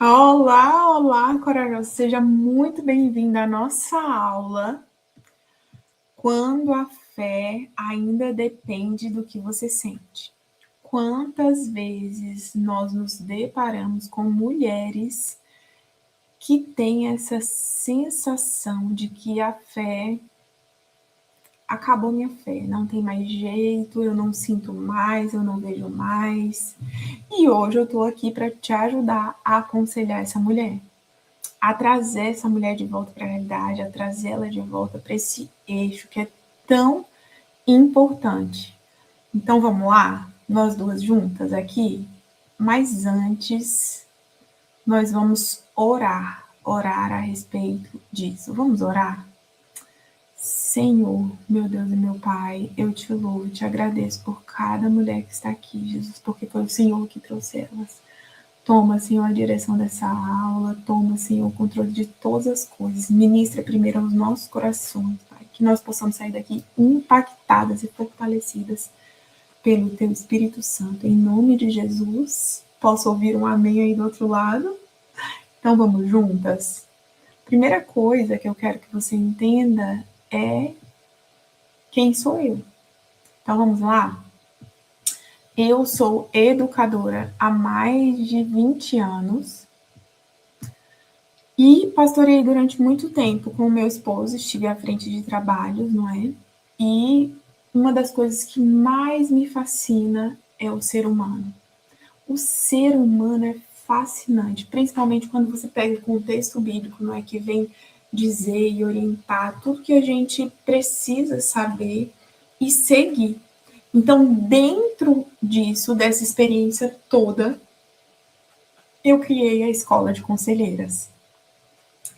Olá, olá, corajosa. Seja muito bem-vinda à nossa aula. Quando a fé ainda depende do que você sente. Quantas vezes nós nos deparamos com mulheres que têm essa sensação de que a fé acabou minha fé, não tem mais jeito, eu não sinto mais, eu não vejo mais. E hoje eu tô aqui para te ajudar a aconselhar essa mulher, a trazer essa mulher de volta para a realidade, a trazer ela de volta para esse eixo que é tão importante. Então vamos lá, nós duas juntas aqui, mas antes nós vamos orar a respeito disso. Vamos orar? Senhor, meu Deus e meu Pai, eu te louvo, te agradeço por cada mulher que está aqui, Jesus, porque foi o Senhor que trouxe elas. Toma, Senhor, a direção dessa aula, toma, Senhor, o controle de todas as coisas. Ministra primeiro aos nossos corações, Pai, que nós possamos sair daqui impactadas e fortalecidas pelo Teu Espírito Santo. Em nome de Jesus, posso ouvir um amém aí do outro lado? Então vamos juntas? Primeira coisa que eu quero que você entenda é quem sou eu. Então vamos lá? Eu sou educadora há mais de 20 anos. E pastorei durante muito tempo com o meu esposo, estive à frente de trabalhos, não é? E uma das coisas que mais me fascina é o ser humano. O ser humano é fascinante, principalmente quando você pega o contexto bíblico, não é? Que vem dizer e orientar tudo que a gente precisa saber e seguir. Então, dentro disso, dessa experiência toda, eu criei a escola de conselheiras,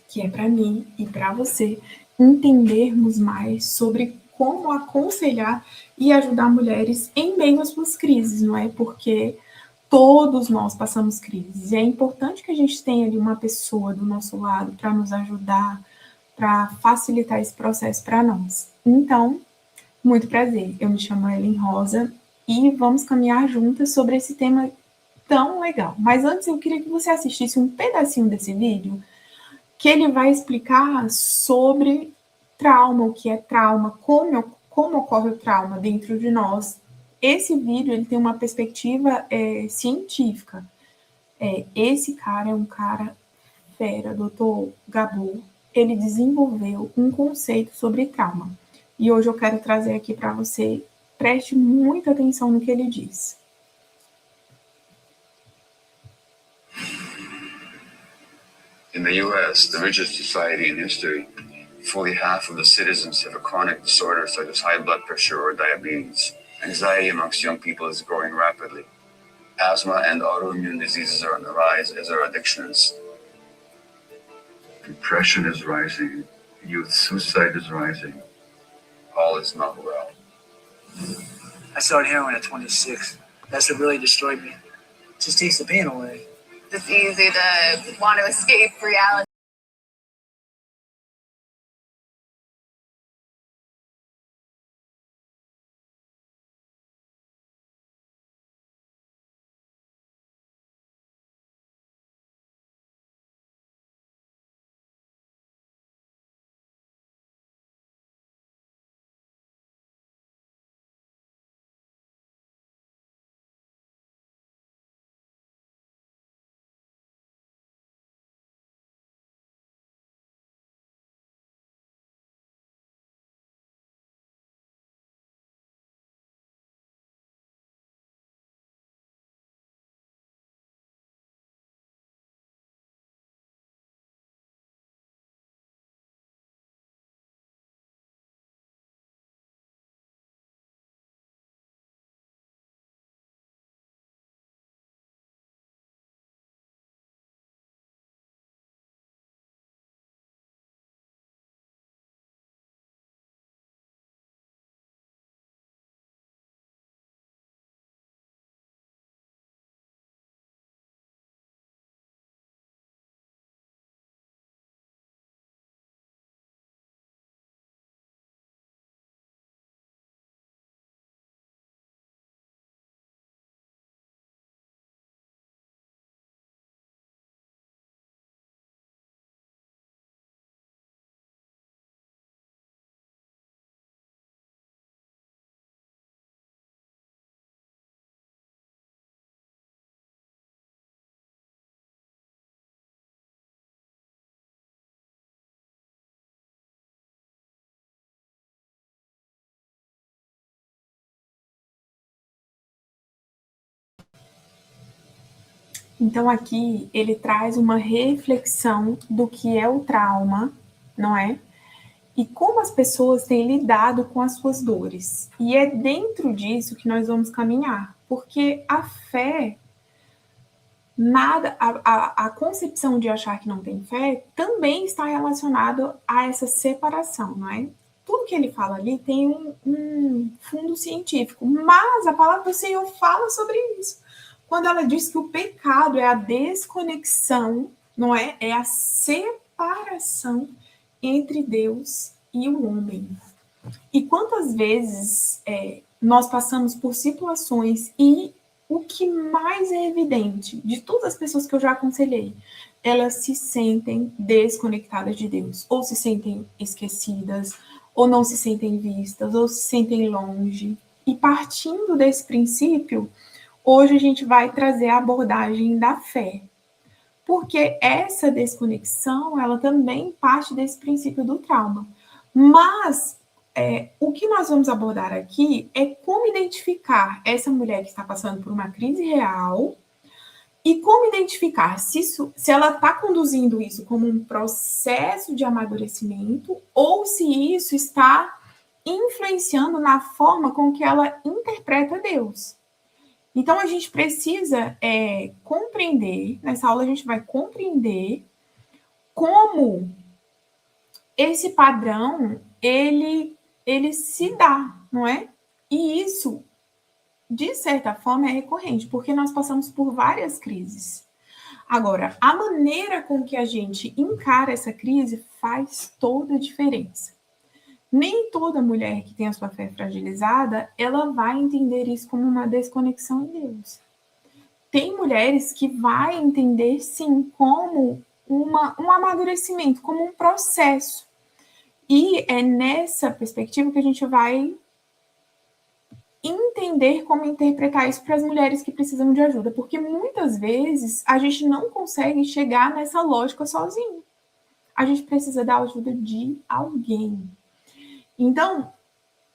que é para mim e para você entendermos mais sobre como aconselhar e ajudar mulheres em meio às suas crises, não é? Porque todos nós passamos crises e é importante que a gente tenha ali uma pessoa do nosso lado para nos ajudar, para facilitar esse processo para nós. Então, muito prazer, eu me chamo Ellen Rosa e vamos caminhar juntas sobre esse tema tão legal. Mas antes eu queria que você assistisse um pedacinho desse vídeo que ele vai explicar sobre trauma, o que é trauma, como ocorre o trauma dentro de nós. Esse vídeo ele tem uma perspectiva científica. Esse cara é um cara fera, Dr. Gabor. Ele desenvolveu um conceito sobre trauma. E hoje eu quero trazer aqui para você. Preste muita atenção no que ele diz. In the U.S., the richest society in history, fully half of the citizens have a chronic disorder such as high blood pressure or diabetes. Anxiety amongst young people is growing rapidly. Asthma and autoimmune diseases are on the rise, as are addictions. Depression is rising. Youth suicide is rising. All is not well. I started heroin at 26. That's what really destroyed me. It just takes the pain away. It's easy to want to escape reality. Então, aqui, ele traz uma reflexão do que é o trauma, não é? E como as pessoas têm lidado com as suas dores. E é dentro disso que nós vamos caminhar, porque a fé, a concepção de achar que não tem fé também está relacionado a essa separação, não é? Tudo que ele fala ali tem um fundo científico, mas a palavra do Senhor fala sobre isso. Quando ela diz que o pecado é a desconexão, não é? É a separação entre Deus e o homem. E quantas vezes nós passamos por situações e o que mais é evidente de todas as pessoas que eu já aconselhei, elas se sentem desconectadas de Deus, ou se sentem esquecidas, ou não se sentem vistas, ou se sentem longe. E partindo desse princípio, hoje a gente vai trazer a abordagem da fé. Porque essa desconexão, ela também parte desse princípio do trauma. Mas o que nós vamos abordar aqui é como identificar essa mulher que está passando por uma crise real e como identificar se ela está conduzindo isso como um processo de amadurecimento ou se isso está influenciando na forma com que ela interpreta Deus. Então, a gente precisa compreender, nessa aula a gente vai compreender como esse padrão, ele se dá, não é? E isso, de certa forma, é recorrente, porque nós passamos por várias crises. Agora, a maneira com que a gente encara essa crise faz toda a diferença. Nem toda mulher que tem a sua fé fragilizada, ela vai entender isso como uma desconexão em Deus. Tem mulheres que vai entender, sim, como um amadurecimento, como um processo. E é nessa perspectiva que a gente vai entender como interpretar isso para as mulheres que precisam de ajuda, porque muitas vezes a gente não consegue chegar nessa lógica sozinho. A gente precisa da ajuda de alguém. Então,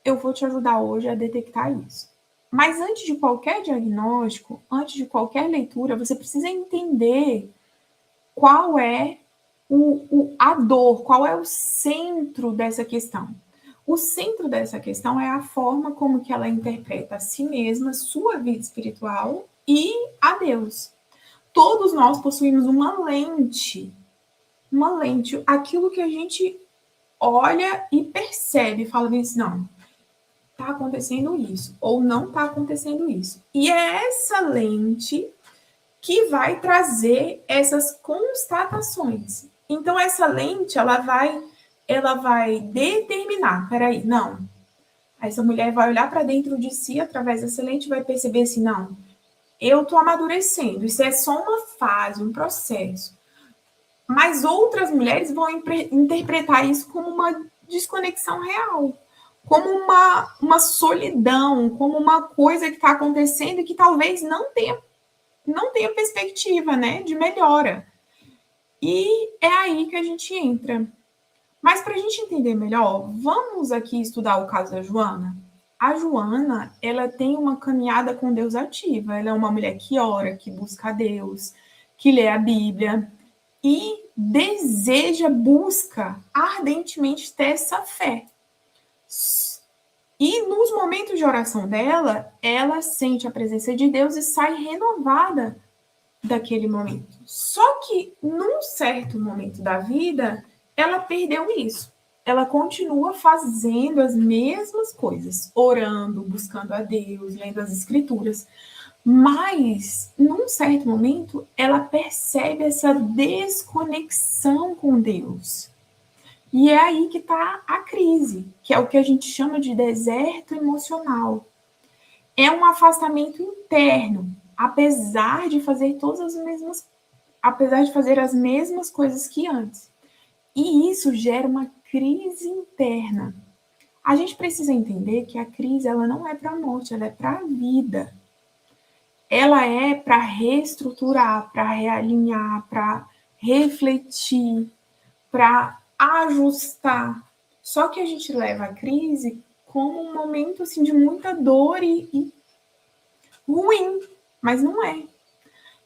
eu vou te ajudar hoje a detectar isso. Mas antes de qualquer diagnóstico, antes de qualquer leitura, você precisa entender qual é a dor, qual é o centro dessa questão. O centro dessa questão é a forma como que ela interpreta a si mesma, sua vida espiritual e a Deus. Todos nós possuímos uma lente, aquilo que a gente olha e percebe, fala assim, não, está acontecendo isso, ou não está acontecendo isso. E é essa lente que vai trazer essas constatações. Então, essa lente, ela vai determinar, peraí, não. Essa mulher vai olhar para dentro de si, através dessa lente, vai perceber assim, não, eu estou amadurecendo, isso é só uma fase, um processo. Mas outras mulheres vão interpretar isso como uma desconexão real, como uma solidão, como uma coisa que está acontecendo e que talvez não tenha perspectiva, né, de melhora. E é aí que a gente entra. Mas para a gente entender melhor, vamos aqui estudar o caso da Joana. A Joana, ela tem uma caminhada com Deus ativa. Ela é uma mulher que ora, que busca a Deus, que lê a Bíblia e busca ardentemente ter essa fé. E nos momentos de oração dela, ela sente a presença de Deus e sai renovada daquele momento. Só que num certo momento da vida, ela perdeu isso. Ela continua fazendo as mesmas coisas, orando, buscando a Deus, lendo as escrituras. Mas, num certo momento, ela percebe essa desconexão com Deus. E é aí que está a crise, que é o que a gente chama de deserto emocional. É um afastamento interno, apesar de fazer as mesmas coisas que antes. E isso gera uma crise interna. A gente precisa entender que a crise, ela não é para a morte, ela é para a vida. Ela é para reestruturar, para realinhar, para refletir, para ajustar. Só que a gente leva a crise como um momento assim, de muita dor e ruim, mas não é.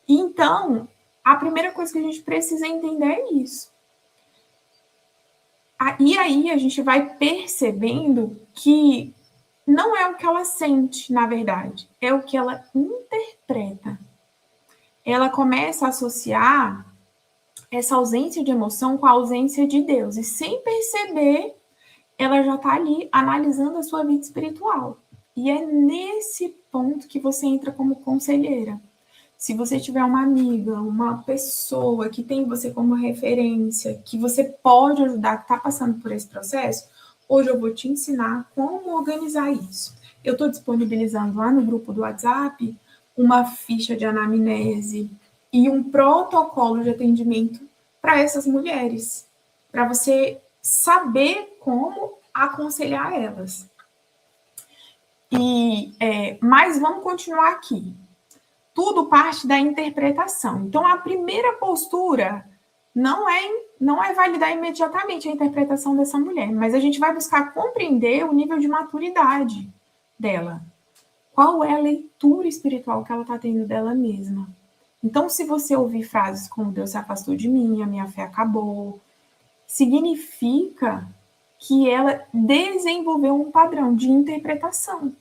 Então, a primeira coisa que a gente precisa entender é isso. E aí a gente vai percebendo que não é o que ela sente, na verdade, é o que ela interpreta. Ela começa a associar essa ausência de emoção com a ausência de Deus, e sem perceber, ela já está ali analisando a sua vida espiritual. E é nesse ponto que você entra como conselheira. Se você tiver uma amiga, uma pessoa que tem você como referência, que você pode ajudar, que está passando por esse processo, hoje eu vou te ensinar como organizar isso. Eu estou disponibilizando lá no grupo do WhatsApp uma ficha de anamnese e um protocolo de atendimento para essas mulheres, para você saber como aconselhar elas. Mas vamos continuar aqui. Tudo parte da interpretação. Então, a primeira postura não é validar imediatamente a interpretação dessa mulher, mas a gente vai buscar compreender o nível de maturidade dela. Qual é a leitura espiritual que ela está tendo dela mesma? Então, se você ouvir frases como Deus se afastou de mim, a minha fé acabou, significa que ela desenvolveu um padrão de interpretação.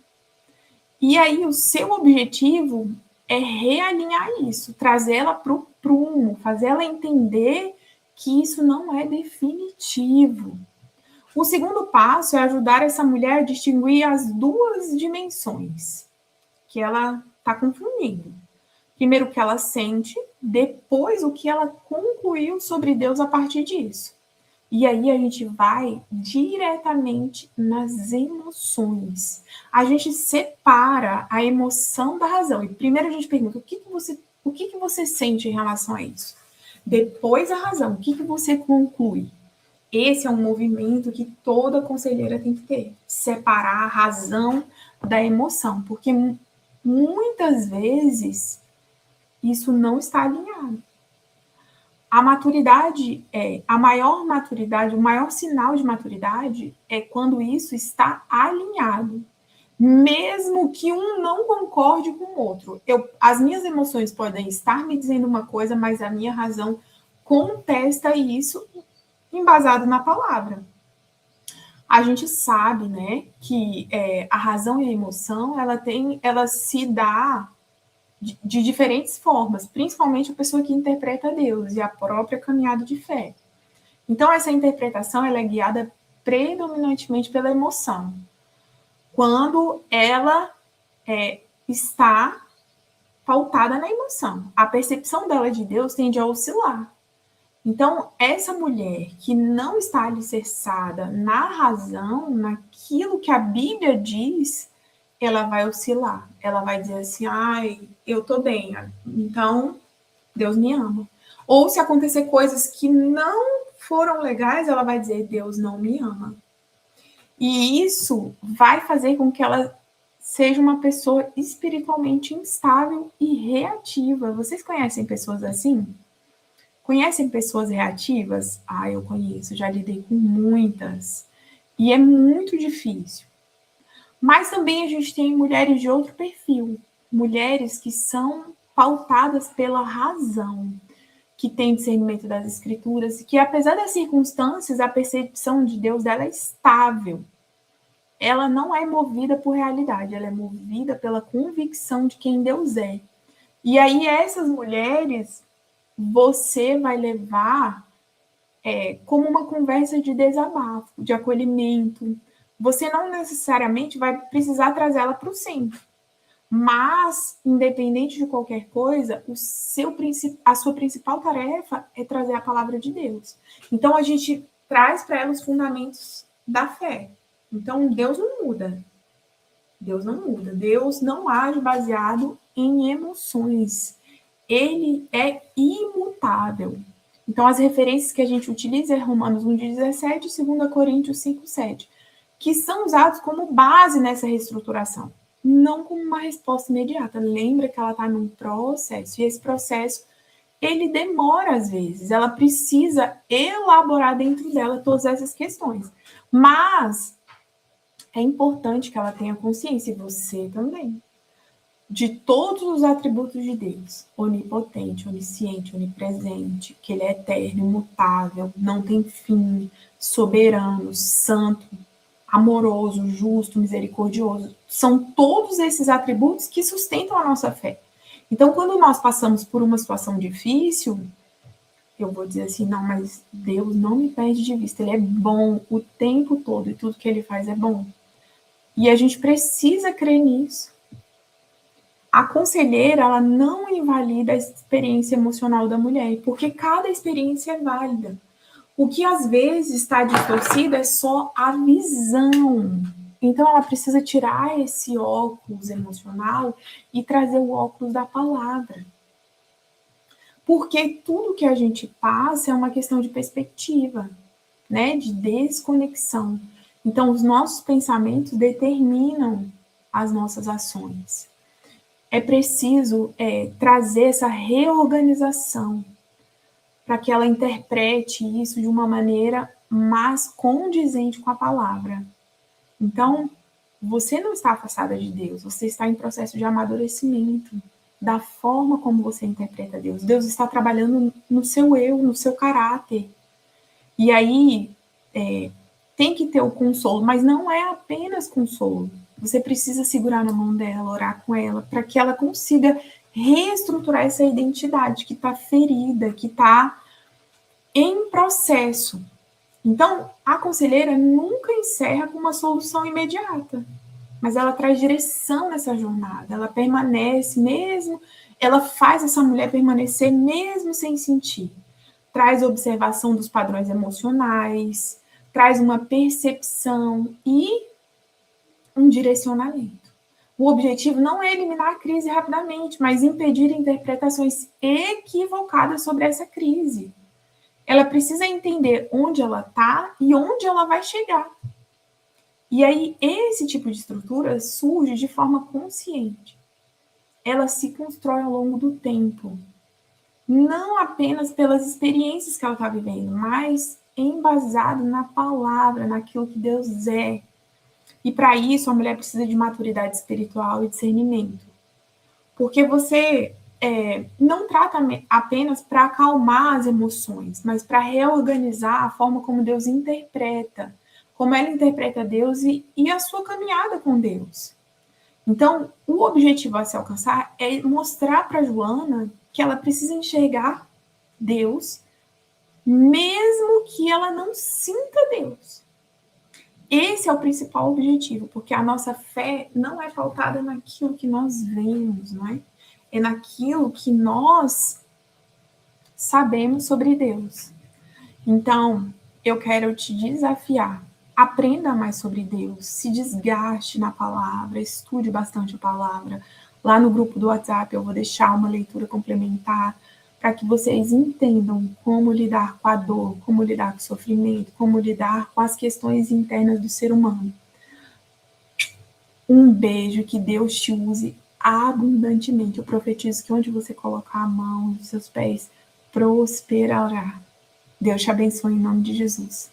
E aí, o seu objetivo é realinhar isso, trazer ela para o prumo, fazer ela entender que isso não é definitivo. O segundo passo é ajudar essa mulher a distinguir as duas dimensões que ela está confundindo. Primeiro o que ela sente, depois o que ela concluiu sobre Deus a partir disso. E aí a gente vai diretamente nas emoções. A gente separa a emoção da razão. E primeiro a gente pergunta, o que você sente em relação a isso? Depois a razão, o que você conclui? Esse é um movimento que toda conselheira tem que ter. Separar a razão da emoção. Porque muitas vezes isso não está alinhado. A maturidade a maior maturidade, o maior sinal de maturidade é quando isso está alinhado. Mesmo que um não concorde com o outro. As minhas emoções podem estar me dizendo uma coisa, mas a minha razão contesta isso embasado na palavra. A gente sabe, né, que a razão e a emoção, ela se dá de diferentes formas, principalmente a pessoa que interpreta Deus e a própria caminhada de fé. Então, essa interpretação ela é guiada predominantemente pela emoção. Quando ela está pautada na emoção. A percepção dela de Deus tende a oscilar. Então, essa mulher que não está alicerçada na razão, naquilo que a Bíblia diz, ela vai oscilar. Ela vai dizer assim, eu tô bem, então Deus me ama. Ou se acontecer coisas que não foram legais, ela vai dizer, Deus não me ama. E isso vai fazer com que ela seja uma pessoa espiritualmente instável e reativa. Vocês conhecem pessoas assim? Conhecem pessoas reativas? Eu conheço, já lidei com muitas. E é muito difícil. Mas também a gente tem mulheres de outro perfil. Mulheres que são pautadas pela razão, que têm discernimento das escrituras, que apesar das circunstâncias, a percepção de Deus dela é estável. Ela não é movida por realidade, ela é movida pela convicção de quem Deus é. E aí essas mulheres você vai levar como uma conversa de desabafo, de acolhimento. Você não necessariamente vai precisar trazer ela para o centro. Mas, independente de qualquer coisa, a sua principal tarefa é trazer a palavra de Deus. Então, a gente traz para ela os fundamentos da fé. Então, Deus não muda. Deus não muda. Deus não age baseado em emoções. Ele é imutável. Então, as referências que a gente utiliza é Romanos 1:17 e 2 Coríntios 5:7, que são usados como base nessa reestruturação, não como uma resposta imediata. Lembra que ela está num processo, e esse processo, ele demora às vezes, ela precisa elaborar dentro dela todas essas questões. Mas é importante que ela tenha consciência, e você também. de todos os atributos de Deus, onipotente, onisciente, onipresente, que ele é eterno, imutável, não tem fim, soberano, santo, amoroso, justo, misericordioso. São todos esses atributos que sustentam a nossa fé. Então, quando nós passamos por uma situação difícil, eu vou dizer assim, não, mas Deus não me perde de vista, ele é bom o tempo todo e tudo que ele faz é bom. E a gente precisa crer nisso. A conselheira, ela não invalida a experiência emocional da mulher, porque cada experiência é válida. O que às vezes está distorcido é só a visão. Então ela precisa tirar esse óculos emocional e trazer o óculos da palavra. Porque tudo que a gente passa é uma questão de perspectiva, né? De desconexão. Então os nossos pensamentos determinam as nossas ações. É preciso trazer essa reorganização para que ela interprete isso de uma maneira mais condizente com a palavra. Então, você não está afastada de Deus, você está em processo de amadurecimento da forma como você interpreta Deus. Deus está trabalhando no seu eu, no seu caráter. E aí, tem que ter o consolo, mas não é apenas consolo. Você precisa segurar na mão dela, orar com ela, para que ela consiga reestruturar essa identidade que está ferida, que está em processo. Então, a conselheira nunca encerra com uma solução imediata, mas ela traz direção nessa jornada, ela permanece mesmo, ela faz essa mulher permanecer mesmo sem sentir. Traz observação dos padrões emocionais, traz uma percepção e um direcionamento. O objetivo não é eliminar a crise rapidamente, mas impedir interpretações equivocadas sobre essa crise. Ela precisa entender onde ela está e onde ela vai chegar. E aí, esse tipo de estrutura surge de forma consciente. Ela se constrói ao longo do tempo. Não apenas pelas experiências que ela está vivendo, mas embasado na palavra, naquilo que Deus é. E para isso, a mulher precisa de maturidade espiritual e discernimento. Porque você não trata apenas para acalmar as emoções, mas para reorganizar a forma como Deus interpreta, como ela interpreta Deus e a sua caminhada com Deus. Então, o objetivo a se alcançar é mostrar para Joana que ela precisa enxergar Deus, mesmo que ela não sinta Deus. Esse é o principal objetivo, porque a nossa fé não é pautada naquilo que nós vemos, não é? É naquilo que nós sabemos sobre Deus. Então, eu quero te desafiar. Aprenda mais sobre Deus, se desgaste na palavra, estude bastante a palavra. Lá no grupo do WhatsApp eu vou deixar uma leitura complementar para que vocês entendam como lidar com a dor, como lidar com o sofrimento, como lidar com as questões internas do ser humano. Um beijo, que Deus te use abundantemente. Eu profetizo que onde você colocar a mão nos seus pés, prosperará. Deus te abençoe em nome de Jesus.